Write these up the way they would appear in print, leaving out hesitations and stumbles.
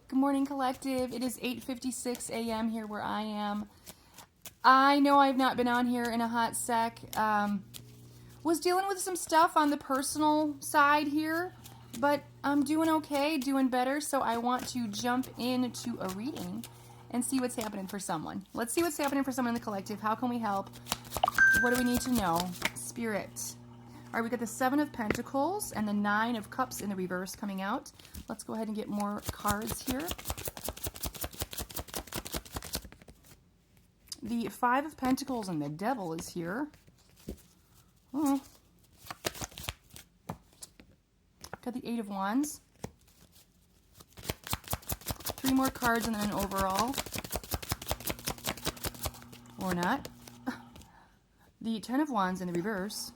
Good morning, collective. It is 8:56 a.m. here where I am. I know I've not been on here in a hot sec. Was dealing with some stuff on the personal side here, but I'm doing okay, doing better, so I want to jump into a reading and see what's happening for someone. Let's see what's happening for someone in the collective. How can we help? What do we need to know? Spirit. All right, we got the Seven of Pentacles and the Nine of Cups in the reverse coming out. Let's go ahead and get more cards here. The Five of Pentacles and the Devil is here. Oh. Got the Eight of Wands. Three more cards and then an overall. Or not. The Ten of Wands in the reverse.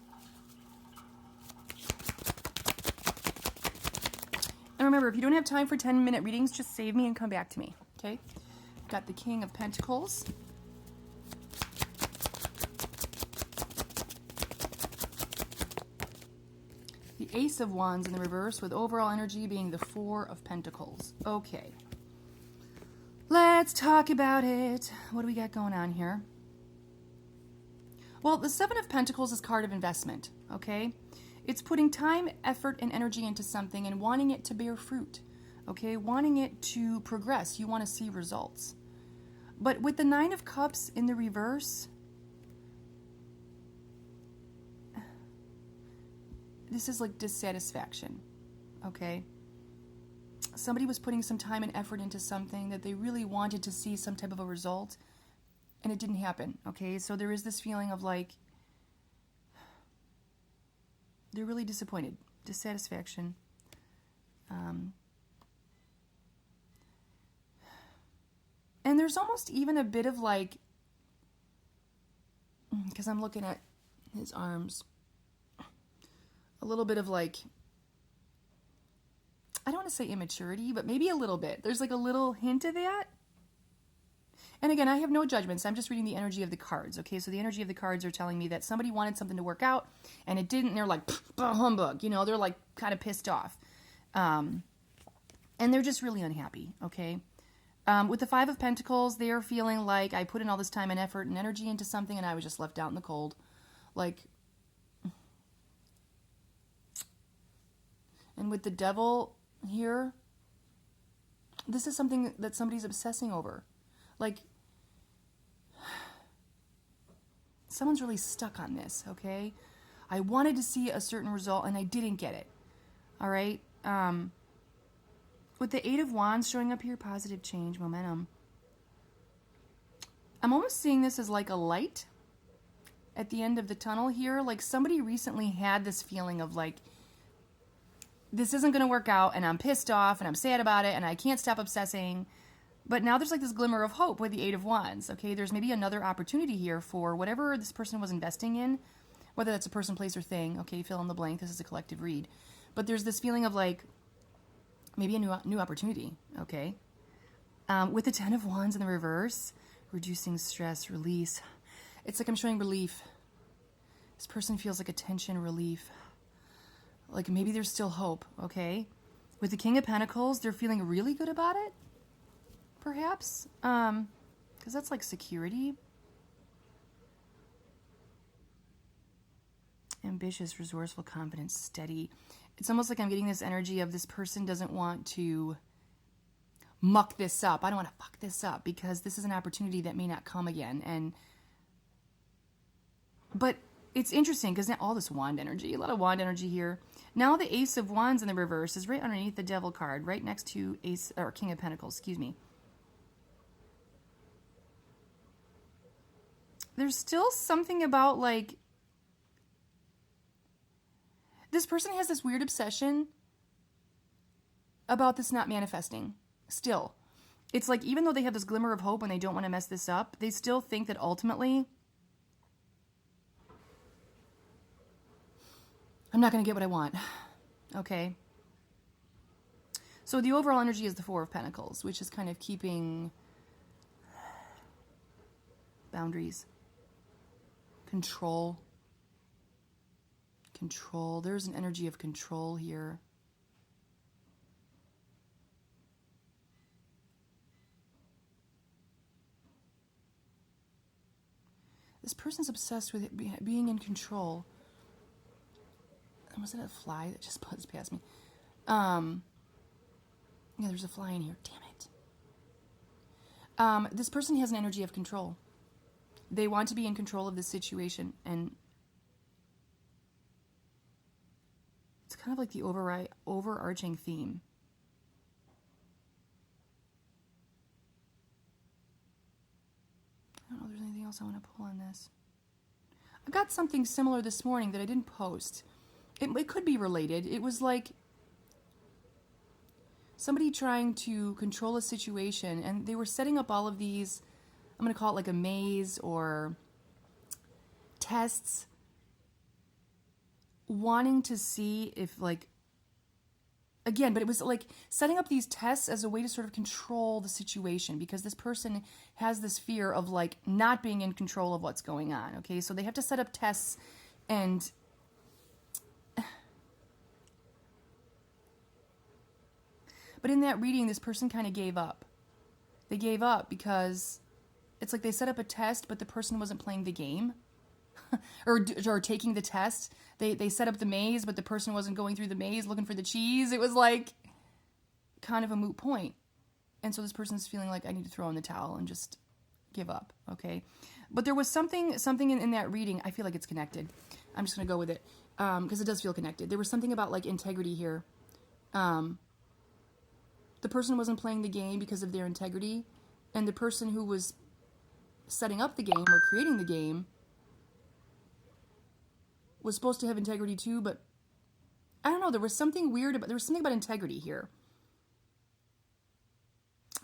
And remember, if you don't have time for 10-minute readings, just save me and come back to me, okay? Got the King of Pentacles. The Ace of Wands in the reverse, with overall energy being the Four of Pentacles. Okay. Let's talk about it. What do we got going on here? Well, the Seven of Pentacles is a card of investment, okay? It's putting time, effort, and energy into something and wanting it to bear fruit, okay? Wanting it to progress. You want to see results. But with the Nine of Cups in the reverse, this is like dissatisfaction, okay? Somebody was putting some time and effort into something that they really wanted to see some type of a result, and it didn't happen, okay? So there is this feeling of like, they're really disappointed, dissatisfaction. And there's almost even a bit of like, because I'm looking at his arms, a little bit of like, I don't want to say immaturity, but maybe a little bit. There's like a little hint of that. And again, I have no judgments. I'm just reading the energy of the cards, okay? So the energy of the cards are telling me that somebody wanted something to work out, and it didn't. And they're like, bah, humbug. You know, they're like kind of pissed off. And they're just really unhappy, okay? With the Five of Pentacles, they are feeling like I put in all this time and effort and energy into something, and I was just left out in the cold. Like, and with the Devil here, this is something that somebody's obsessing over. Like, someone's really stuck on this, okay? I wanted to see a certain result and I didn't get it. All right? With the Eight of Wands showing up here, positive change, momentum. I'm almost seeing this as like a light at the end of the tunnel here. Like somebody recently had this feeling of like, this isn't going to work out and I'm pissed off and I'm sad about it and I can't stop obsessing. But now there's like this glimmer of hope with the Eight of Wands, okay? There's maybe another opportunity here for whatever this person was investing in, whether that's a person, place, or thing, okay? Fill in the blank. This is a collective read. But there's this feeling of like maybe a new opportunity, okay? With the Ten of Wands in the reverse, reducing stress, release. It's like I'm showing relief. This person feels like a tension relief. Like maybe there's still hope, okay? With the King of Pentacles, they're feeling really good about it. Perhaps, because that's like security. Ambitious, resourceful, confident, steady. It's almost like I'm getting this energy of this person doesn't want to muck this up. I don't want to fuck this up because this is an opportunity that may not come again. But it's interesting because now all this wand energy, a lot of wand energy here. Now the Ace of Wands in the reverse is right underneath the Devil card, right next to Ace or King of Pentacles, excuse me. There's still something about like this person has this weird obsession about this not manifesting. Still, it's like even though they have this glimmer of hope and they don't want to mess this up, they still think that ultimately I'm not going to get what I want. Okay. So the overall energy is the Four of Pentacles, which is kind of keeping boundaries. Control. There's an energy of control here. This person's obsessed with being in control. Was it a fly that just buzzed past me? Yeah, there's a fly in here. Damn it. This person has an energy of control. They want to be in control of the situation, and it's kind of like the overarching theme. I don't know if there's anything else I want to pull on this. I got something similar this morning that I didn't post. It could be related. It was like somebody trying to control a situation, and they were setting up all of these, I'm going to call it like a maze or tests, wanting to see if like, again, but it was like setting up these tests as a way to sort of control the situation, because this person has this fear of like not being in control of what's going on. Okay, so they have to set up tests, and but in that reading, this person kind of gave up. They gave up because it's like they set up a test, but the person wasn't playing the game or taking the test. They set up the maze, but the person wasn't going through the maze looking for the cheese. It was like kind of a moot point. And so this person's feeling like, I need to throw in the towel and just give up, okay? But there was something in that reading. I feel like it's connected. I'm just going to go with it because it does feel connected. There was something about like integrity here. The person wasn't playing the game because of their integrity, and the person who was setting up the game or creating the game was supposed to have integrity too, but I don't know, there was something about integrity here.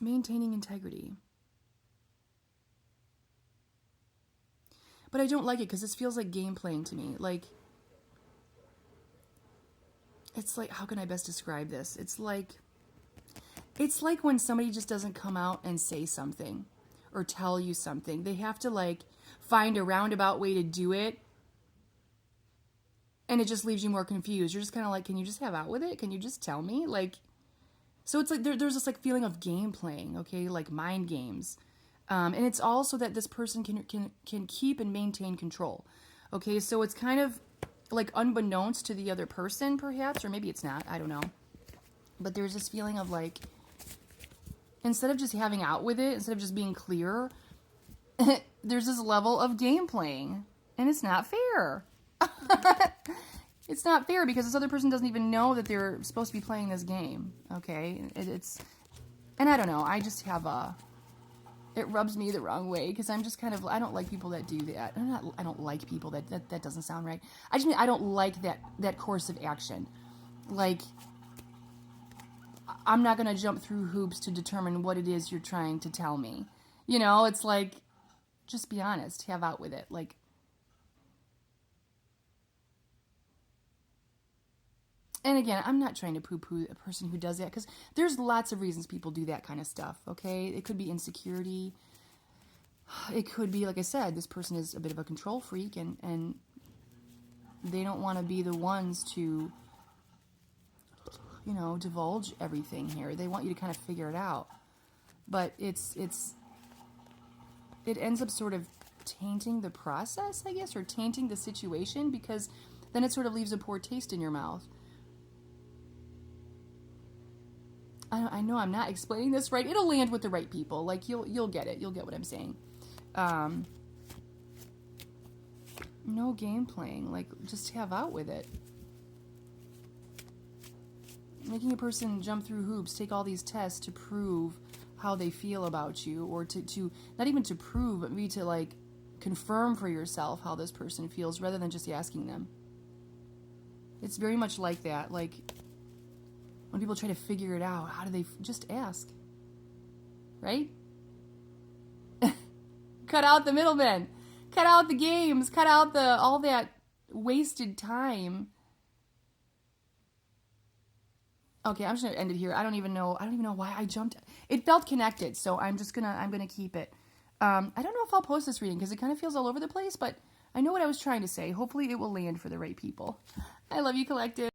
Maintaining integrity. But I don't like it because this feels like game playing to me. Like, it's like, how can I best describe this? It's like when somebody just doesn't come out and say something or tell you something. They have to like find a roundabout way to do it, and it just leaves you more confused. You're just kind of like, can you just have out with it? Can you just tell me? Like, so it's like there's this like feeling of game playing, okay, like mind games, and it's also that this person can keep and maintain control, okay. So it's kind of like unbeknownst to the other person, perhaps, or maybe it's not. I don't know, but there's this feeling of like, instead of just having out with it, instead of just being clear, there's this level of game playing, and it's not fair. It's not fair because this other person doesn't even know that they're supposed to be playing this game, okay? And I don't know, I just have it rubs me the wrong way because I'm just kind of, I don't like people that do that. I don't like people that doesn't sound right. I just mean I don't like that course of action. Like, I'm not going to jump through hoops to determine what it is you're trying to tell me. You know, it's like, just be honest, have out with it. Like, and again, I'm not trying to poo-poo a person who does that because there's lots of reasons people do that kind of stuff, okay? It could be insecurity. It could be, like I said, this person is a bit of a control freak and they don't want to be the ones to, you know, divulge everything here. They want you to kind of figure it out. But it ends up sort of tainting the process, I guess, or tainting the situation, because then it sort of leaves a poor taste in your mouth. I know I'm not explaining this right. It'll land with the right people. Like, you'll get it. You'll get what I'm saying. No game playing. Like, just have out with it. Making a person jump through hoops, take all these tests to prove how they feel about you, or to not even to prove, but maybe to like confirm for yourself how this person feels rather than just asking them. It's very much like that. Like, when people try to figure it out, how do they just ask? Right? Cut out the middlemen. Cut out the games. Cut out all that wasted time. Okay, I'm just gonna end it here. I don't even know why I jumped. It felt connected, so I'm gonna keep it. I don't know if I'll post this reading because it kind of feels all over the place, but I know what I was trying to say. Hopefully it will land for the right people. I love you, Collective.